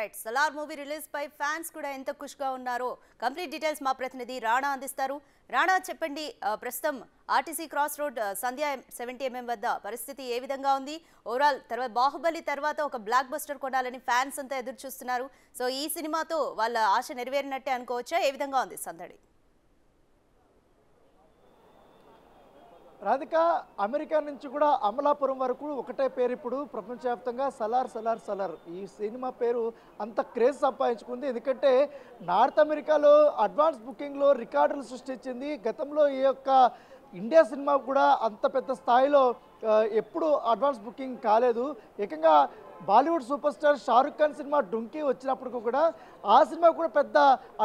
Right Salaar movie release పై fans కూడా ఎంత ఖుష్గా ఉన్నారో కంప్లీట్ డీటెయిల్స్ మా ప్రతినిధి రాణా అందిస్తారు. రాణా చెప్పండి, ప్రస్తుతం ఆర్టీసీ క్రాస్ రోడ్ సంధ్య 70mm వద్ద పరిస్థితి ఏ విధంగా ఉంది? ఓవరాల్ తర్వాత బాహుబలి తర్వాత ఒక బ్లాక్ బస్టర్ కొనాలని ఫ్యాన్స్ అంతా ఎదురు చూస్తున్నారు. సో ఈ సినిమాతో వాళ్ళ ఆశ నెరవేరినట్టే అనుకోవచ్చా? ఏ విధంగా ఉంది సందడి? రాధిక, అమెరికా నుంచి కూడా అమలాపురం వరకు ఒకటే పేరు ఇప్పుడు ప్రపంచవ్యాప్తంగా సలార్ సలార్ సలార్. ఈ సినిమా పేరు అంత క్రేజ్ సంపాదించుకుంది. ఎందుకంటే నార్త్ అమెరికాలో అడ్వాన్స్ బుకింగ్లో రికార్డులు సృష్టించింది. గతంలో ఈ యొక్క ఇండియా సినిమా కూడా అంత పెద్ద స్థాయిలో ఎప్పుడు అడ్వాన్స్ బుకింగ్ కాలేదు. ఏకంగా Bollywood super star Shahrukh Khan cinema Dunki వచ్చినప్పటికీ కూడా ఆ సినిమా కూడా పెద్ద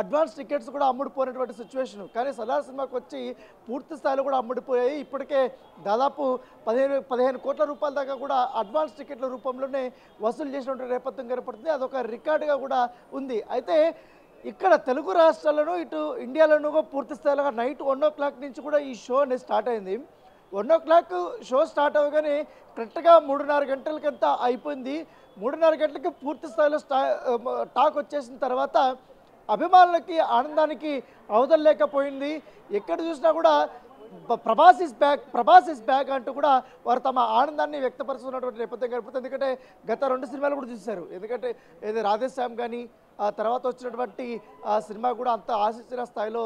అడ్వాన్స్ టికెట్స్ కూడా అమ్ముడుపోయినటువంటి సిచ్యువేషన్. కానీ సలార్ సినిమాకి వచ్చి పూర్తి స్థాయిలో కూడా అమ్ముడిపోయాయి. ఇప్పటికే దాదాపు 15 కోట్ల రూపాయల దాకా కూడా అడ్వాన్స్ టికెట్ల రూపంలోనే వసూలు చేసినటువంటి నేపథ్యం కనపడుతుంది. అదొక రికార్డుగా కూడా ఉంది. అయితే ఇక్కడ తెలుగు రాష్ట్రాలను ఇటు ఇండియాలోనూ పూర్తి స్థాయిలో నైట్ 1 o'clock నుంచి కూడా ఈ షో అనేది స్టార్ట్ అయింది. 1 o'clock షో స్టార్ట్ అవ్వగానే కరెక్ట్గా 3:30 గంటలకంతా అయిపోయింది. 3:30 గంటలకి పూర్తి స్థాయిలో టాక్ వచ్చేసిన తర్వాత అభిమానులకి ఆనందానికి అవదలేకపోయింది. ఎక్కడ చూసినా కూడా ప్రభాస్ ఇస్ బ్యాక్ అంటూ కూడా వారు తమ ఆనందాన్ని వ్యక్తపరుస్తున్నటువంటి నేపథ్యం కనపడుతుంది. ఎందుకంటే గత 2 సినిమాలు కూడా చూశారు. ఎందుకంటే ఏదో రాధేశ్యామ్ కానీ ఆ తర్వాత వచ్చినటువంటి ఆ సినిమా కూడా అంత ఆశించిన స్థాయిలో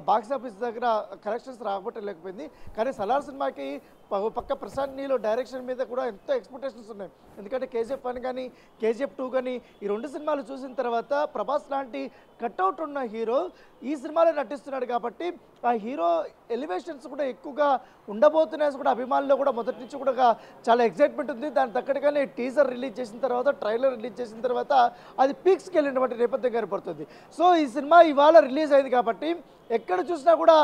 బాక్స్ ఆఫీస్ దగ్గర కలెక్షన్స్ రాబట్టలేకపోయింది. కానీ సలార్ సినిమాకి పక్క ప్రశాంత్ నీల్ డైరెక్షన్ మీద కూడా ఎంతో ఎక్స్పెక్టేషన్స్ ఉన్నాయి. ఎందుకంటే KGF 1 కానీ KGF 2 కానీ ఈ 2 సినిమాలు చూసిన తర్వాత ప్రభాస్ లాంటి కట్అవుట్ ఉన్న హీరో ఈ సినిమాలో నటిస్తున్నాడు కాబట్టి ఆ హీరో ఎలివేషన్స్ కూడా ఎక్కువగా ఉండబోతున్నాయి కూడా అభిమానుల్లో కూడా మొదటి నుంచి కూడా చాలా ఎక్సైట్మెంట్ ఉంది. దాని తగ్గట్టుగానే టీజర్ రిలీజ్ చేసిన తర్వాత ట్రైలర్ రిలీజ్ చేసిన తర్వాత అది పీక్స్కి వెళ్ళినటువంటి నేపథ్యం కనపడుతుంది. సో ఈ సినిమా ఇవాళ రిలీజ్ అయింది కాబట్టి ఎక్కడ చూసినా కూడా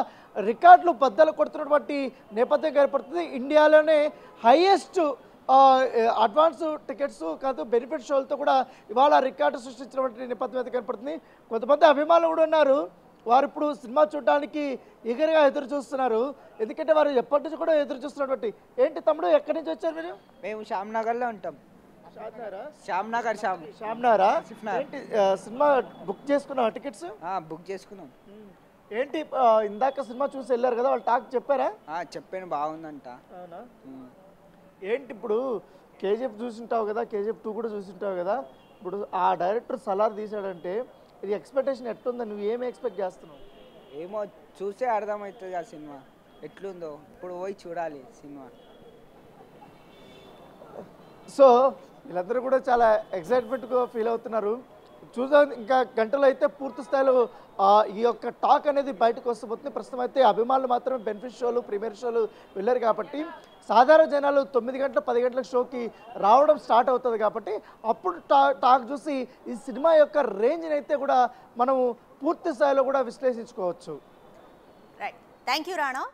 రికార్డులు బద్దలు కొడుతున్నటువంటి నేపథ్యం కనపడుతుంది. ఇండియాలోనే హైయెస్ట్ అడ్వాన్స్ టికెట్స్ కాదు బెనిఫిట్ షోలతో కూడా ఇవాళ రికార్డు సృష్టించినటువంటి నేపథ్యం అయితే కనపడుతుంది. కొంతమంది అభిమానులు కూడా ఉన్నారు. వారు ఇప్పుడు సినిమా చూడడానికి ఈగర్గా ఎదురు చూస్తున్నారు. ఎందుకంటే వారు ఎప్పటి నుంచి కూడా ఎదురు చూస్తున్నటువంటి. ఏంటి తమ్ముడు, ఎక్కడి నుంచి వచ్చారు మీరు? మేము శ్యామ్నగర్లో ఉంటాం. శ్యామ్నగరా? సినిమా బుక్ చేసుకున్నాం టికెట్స్? బుక్ చేసుకున్నాం. ఏంటి ఇందాక సినిమా చూసి వెళ్ళారు కదా, వాళ్ళు టాక్ చెప్పారా? చెప్పాను, బాగుందంట. అవునా? ఏంటి ఇప్పుడు KGF చూసింటావు కదా, KGF 2 కూడా చూసింటావు కదా. ఇప్పుడు ఆ డైరెక్టర్ సలార్ తీసాడంటే ఇది ఎక్స్పెక్టేషన్ ఎట్లుందని నువ్వు ఏమి ఎక్స్పెక్ట్ చేస్తున్నావు? ఏమో చూసే అర్థమవుతుంది ఆ సినిమా ఎట్లుందో. ఇప్పుడు పోయి చూడాలి సినిమా. సో వీళ్ళందరూ కూడా చాలా ఎక్సైట్మెంట్గా ఫీల్ అవుతున్నారు. చూద్దాం, ఇంకా గంటలు అయితే పూర్తి స్థాయిలో ఈ యొక్క టాక్ అనేది బయటకు వస్తబోతుంది. ప్రస్తుతం అయితే అభిమానులు మాత్రమే బెనిఫిట్ షోలు ప్రీమియర్ షోలు వెళ్ళారు కాబట్టి సాధారణ జనాలు 9 గంటల 10 గంటల షోకి రావడం స్టార్ట్ అవుతుంది కాబట్టి అప్పుడు టాక్ చూసి ఈ సినిమా యొక్క రేంజ్ని అయితే కూడా మనము పూర్తి స్థాయిలో కూడా విశ్లేషించుకోవచ్చు. Right, thank you Rana.